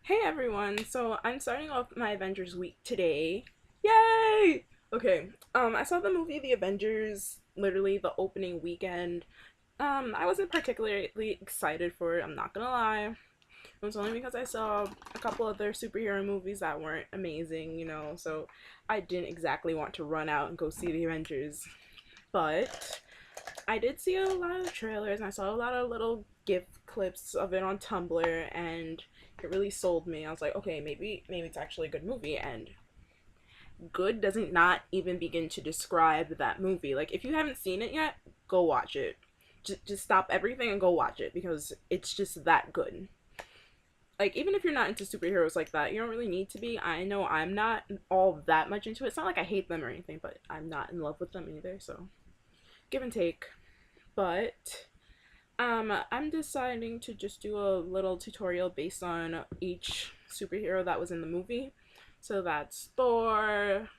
Hey everyone, so I'm starting off my Avengers week today. Yay! Okay, I saw the movie The Avengers literally the opening weekend. I wasn't particularly excited for it, I'm not gonna lie. It was only because I saw a couple other superhero movies that weren't amazing, so I didn't exactly want to run out and go see The Avengers. But I did see a lot of trailers and I saw a lot of little GIF clips of it on Tumblr and it really sold me. I was like, okay, maybe it's actually a good movie, and good doesn't not even begin to describe that movie. Like if you haven't seen it yet, go watch it. Just stop everything and go watch it because it's just that good. Like even if you're not into superheroes like that, you don't really need to be. I know I'm not all that much into it. It's not like I hate them or anything, but I'm not in love with them either, so give and take. But I'm deciding to just do a little tutorial based on each superhero that was in the movie. So that's Thor,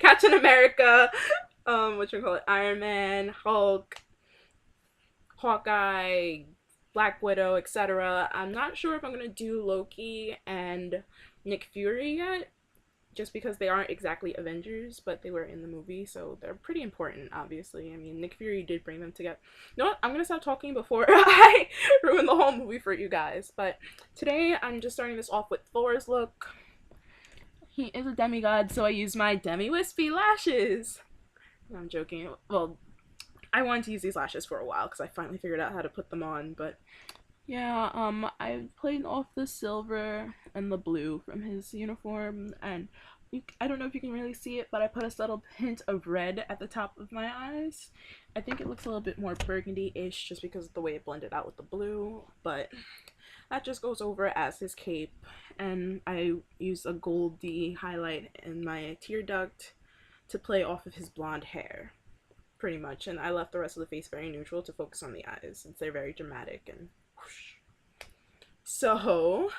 Captain America, what you call it, Iron Man, Hulk, Hawkeye, Black Widow, etc. I'm not sure if I'm gonna do Loki and Nick Fury yet, just because they aren't exactly Avengers, but they were in the movie, so they're pretty important, obviously. I mean, Nick Fury did bring them together. You know what? I'm gonna stop talking before I ruin the whole movie for you guys. But today, I'm just starting this off with Thor's look. He is a demigod, so I use my demi-wispy lashes. I'm joking. Well, I wanted to use these lashes for a while because I finally figured out how to put them on, but yeah, I played off the silver and the blue from his uniform, and I don't know if you can really see it, but I put a subtle hint of red at the top of my eyes. I think it looks a little bit more burgundy-ish just because of the way it blended out with the blue, but that just goes over as his cape, and I used a goldy highlight in my tear duct to play off of his blonde hair, pretty much, and I left the rest of the face very neutral to focus on the eyes since they're very dramatic and whoosh. So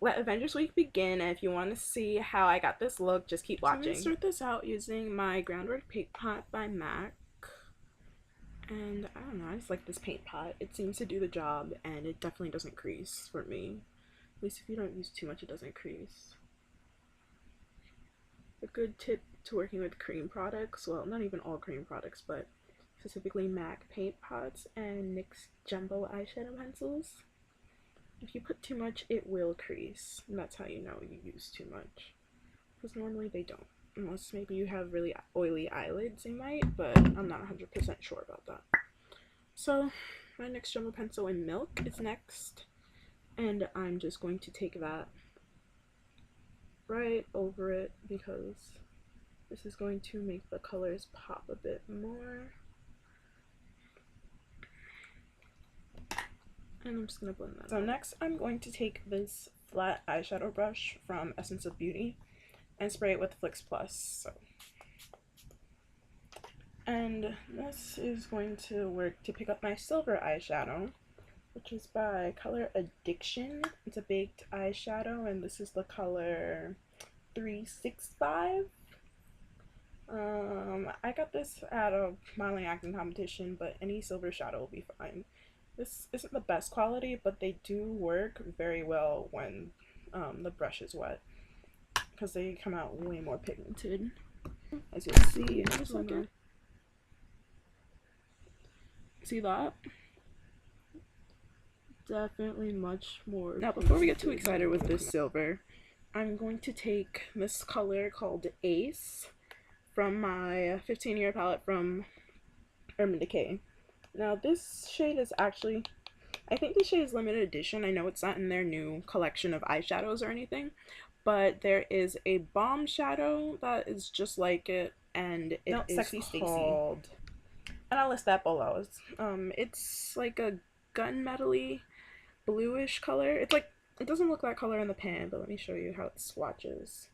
let Avengers Week begin, and if you want to see how I got this look, just keep watching. So I'm going to start this out using my Groundwork Paint Pot by MAC, and I don't know, I just like this paint pot. It seems to do the job, and it definitely doesn't crease for me. At least if you don't use too much, it doesn't crease. A good tip to working with cream products, well, not even all cream products, but specifically MAC paint pots and NYX jumbo eyeshadow pencils. If you put too much, it will crease, and that's how you know you use too much. Because normally they don't. Unless maybe you have really oily eyelids, they might, but I'm not 100% sure about that. So, my NYX jumbo pencil in Milk is next, and I'm just going to take that right over it because this is going to make the colors pop a bit more. And I'm just going to blend that. So next I'm going to take this flat eyeshadow brush from Essence of Beauty and spray it with Flix Plus. So. And this is going to work to pick up my silver eyeshadow, which is by Color Addiction. It's a baked eyeshadow, and this is the color 365. I got this at a modeling acting competition, but any silver shadow will be fine. This isn't the best quality, but they do work very well when the brush is wet, because they come out way more pigmented, as you'll see in a second. See that? Definitely much more. Now, before we get too excited with this silver, I'm going to take this color called Ace from my 15-year palette from Urban Decay. Now this shade is actually, I think this shade is limited edition. I know it's not in their new collection of eyeshadows or anything, but there is a Balm shadow that is just like it, and it is Sexy called Stacy. And I'll list that below. It's like a gunmetal-y bluish color. It's like, it doesn't look that color in the pan, but let me show you how it swatches.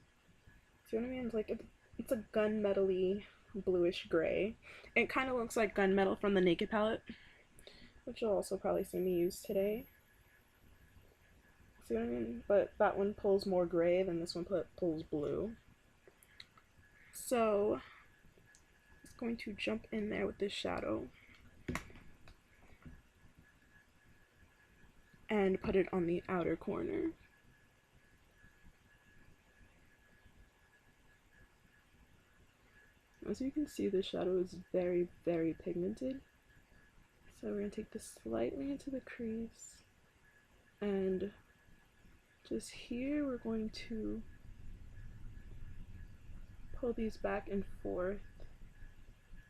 See what I mean? It's like it's a gunmetal-y bluish gray. It kind of looks like Gunmetal from the Naked palette, which you'll also probably see me use today. See what I mean? But that one pulls more gray than this one pulls blue. So I'm just going to jump in there with this shadow. and put it on the outer corner. As you can see, the shadow is very, very pigmented. So we're going to take this slightly into the crease, and just here we're going to pull these back and forth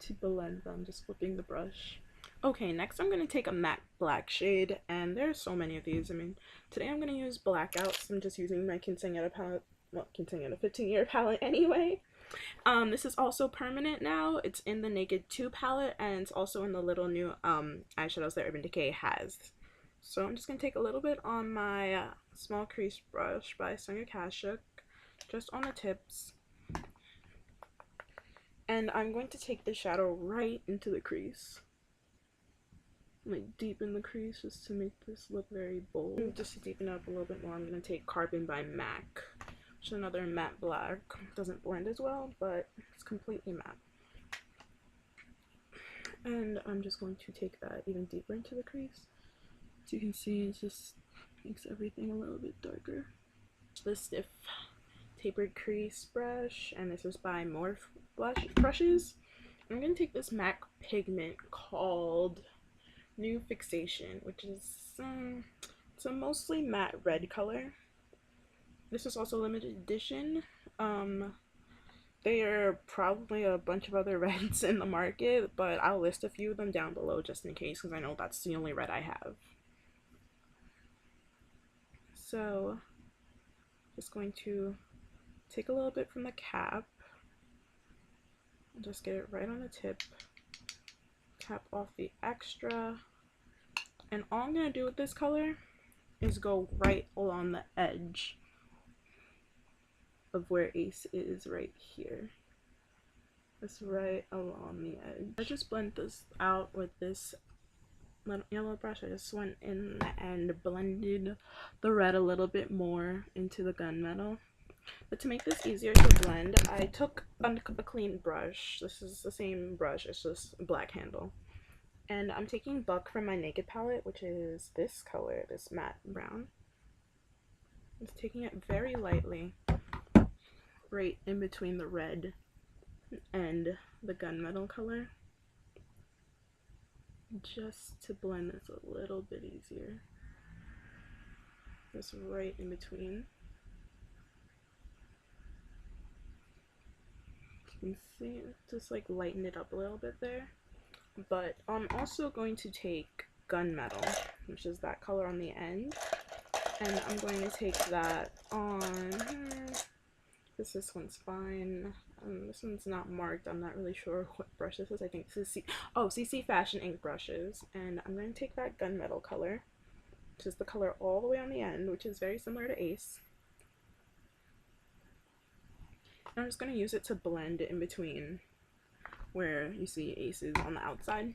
to blend them, just flipping the brush. Okay, next I'm going to take a matte black shade, and there's so many of these. I mean, today I'm going to use Blackout, so I'm just using my Quinceañera palette, well, Quinceañera 15-year palette anyway. This is also permanent now. It's in the Naked 2 palette, and it's also in the little new eyeshadows that Urban Decay has. So I'm just going to take a little bit on my small crease brush by Sonia Kashuk, just on the tips. And I'm going to take the shadow right into the crease. Like deep in the crease, just to make this look very bold. Just to deepen it up a little bit more, I'm going to take Carbon by MAC, which is another matte black. Doesn't blend as well, but it's completely matte. And I'm just going to take that even deeper into the crease. As you can see, it just makes everything a little bit darker. The stiff tapered crease brush, and this is by Morph brushes. I'm going to take this MAC pigment called New Fixation, which is it's a mostly matte red color. This is also limited edition. There are probably a bunch of other reds in the market, but I'll list a few of them down below just in case, because I know that's the only red I have. So just going to take a little bit from the cap and just get it right on the tip, tap off the extra, and all I'm going to do with this color is go right along the edge of where Ace is right here. Just right along the edge. I just blend this out with this little yellow brush. I just went in and blended the red a little bit more into the gunmetal. But to make this easier to blend, I took a clean brush. This is the same brush, it's just a black handle. And I'm taking Buck from my Naked palette, which is this color, this matte brown. I'm just taking it very lightly, right in between the red and the gunmetal color, just to blend this a little bit easier. Just right in between. You can see, just like lighten it up a little bit there. But I'm also going to take Gunmetal, which is that color on the end, and I'm going to take that on this one's fine. This one's not marked. I'm not really sure what brush this is. I think this is CC Fashion ink brushes, and I'm going to take that Gunmetal color, which is the color all the way on the end, which is very similar to Ace. And I'm just going to use it to blend in between where you see Aces on the outside.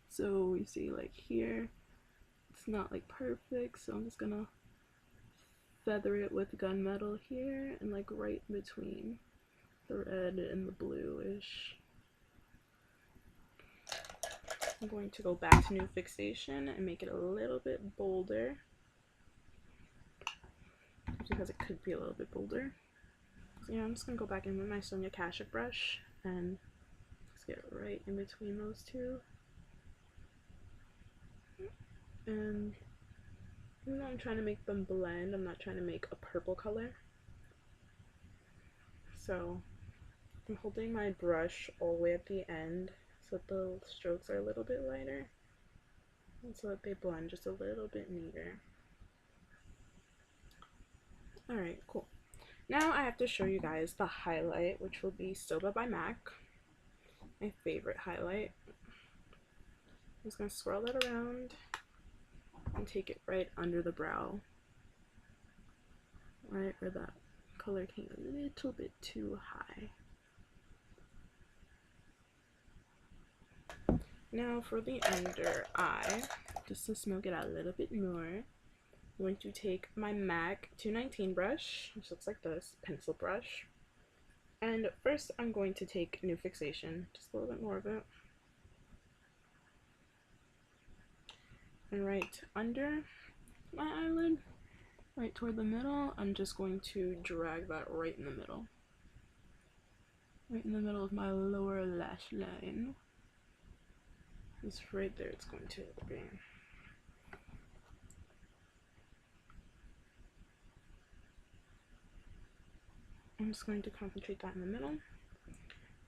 So you see like here, it's not like perfect, so I'm just gonna feather it with Gunmetal here and like right in between the red and the bluish. I'm going to go back to New Fixation and make it a little bit bolder, because it could be a little bit bolder. So yeah, I'm just gonna go back in with my Sonia Kashuk brush and get right in between those two. And even though I'm trying to make them blend, I'm not trying to make a purple color. So I'm holding my brush all the way at the end so that the strokes are a little bit lighter, and so that they blend just a little bit neater. Alright, cool. Now I have to show you guys the highlight, which will be Soba by MAC. My favorite highlight. I'm just going to swirl that around and take it right under the brow, right where that color came a little bit too high. Now for the under eye, just to smoke it out a little bit more, I'm going to take my MAC 219 brush, which looks like this, pencil brush. And first I'm going to take New Fixation, just a little bit more of it. And right under, my eyelid, right toward the middle. I'm just going to drag that right in the middle. Right in the middle of my lower lash line. Just right there it's going to be. I'm just going to concentrate that in the middle.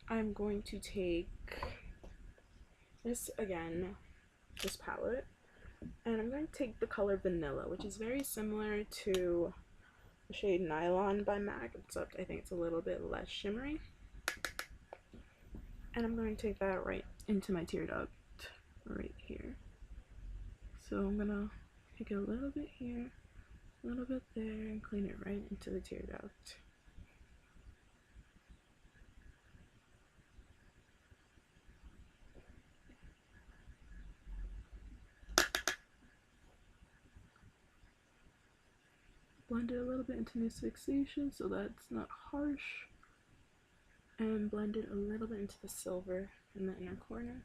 I'm going to take this again, this palette, and I'm going to take the color Vanilla, which is very similar to the shade Nylon by MAC, except I think it's a little bit less shimmery. And I'm going to take that right into my tear duct right here. So I'm gonna take it a little bit here, a little bit there, and clean it right into the tear duct. Blend it a little bit into this fixation so that it's not harsh, and blend it a little bit into the silver in the inner corner.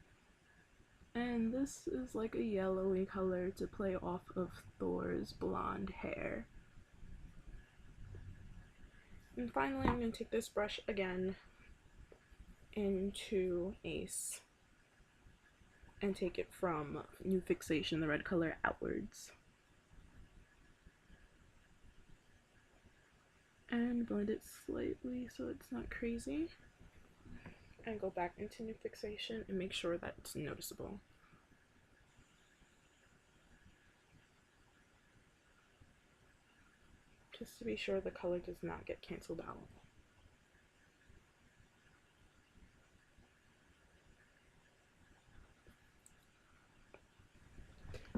And this is like a yellowy color to play off of Thor's blonde hair. And finally I'm going to take this brush again into Ace and take it from New Fixation, the red color, outwards. And blend it slightly so it's not crazy. And go back into New Fixation and make sure that it's noticeable. Just to be sure the color does not get canceled out.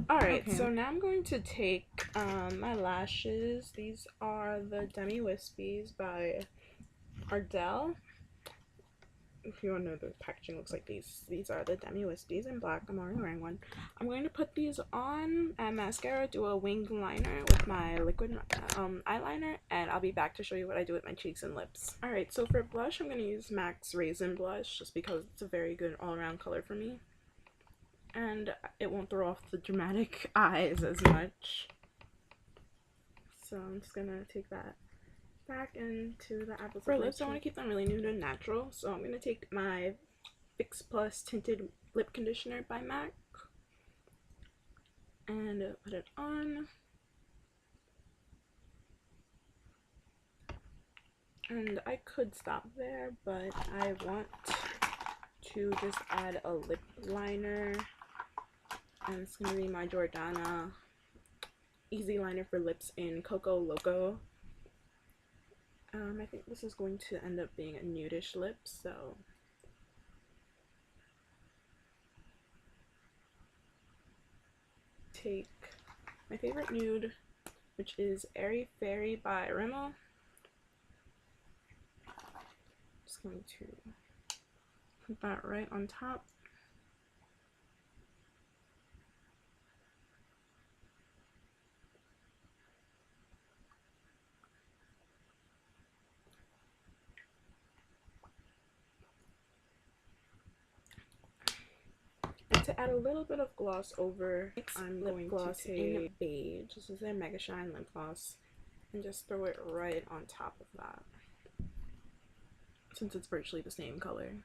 Alright, okay. So now I'm going to take my lashes. These are the Demi Wispies by Ardell. If you want to know, the packaging looks like these. These are the Demi Wispies in black. I'm already wearing one. I'm going to put these on and mascara, do a winged liner with my liquid eyeliner, and I'll be back to show you what I do with my cheeks and lips. Alright, so for blush, I'm going to use MAC's Rizen blush just because it's a very good all-around color for me. And it won't throw off the dramatic eyes as much. So I'm just going to take that back into the apples. For lips, I want to keep them really nude and natural, so I'm going to take my Fix Plus Tinted Lip Conditioner by MAC and put it on. And I could stop there, but I want to just add a lip liner, and it's going to be my Jordana Easy Liner for Lips in Coco Loco. I think this is going to end up being a nudish lip, so take my favorite nude, which is Airy Fairy by Rimmel. Just going to put that right on top. To add a little bit of gloss over, I'm going to take in Beige. This is their Mega Shine lip gloss, and just throw it right on top of that, since it's virtually the same color.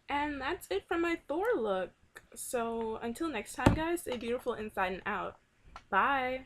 And that's it for my Thor look. So until next time, guys, stay beautiful inside and out. Bye!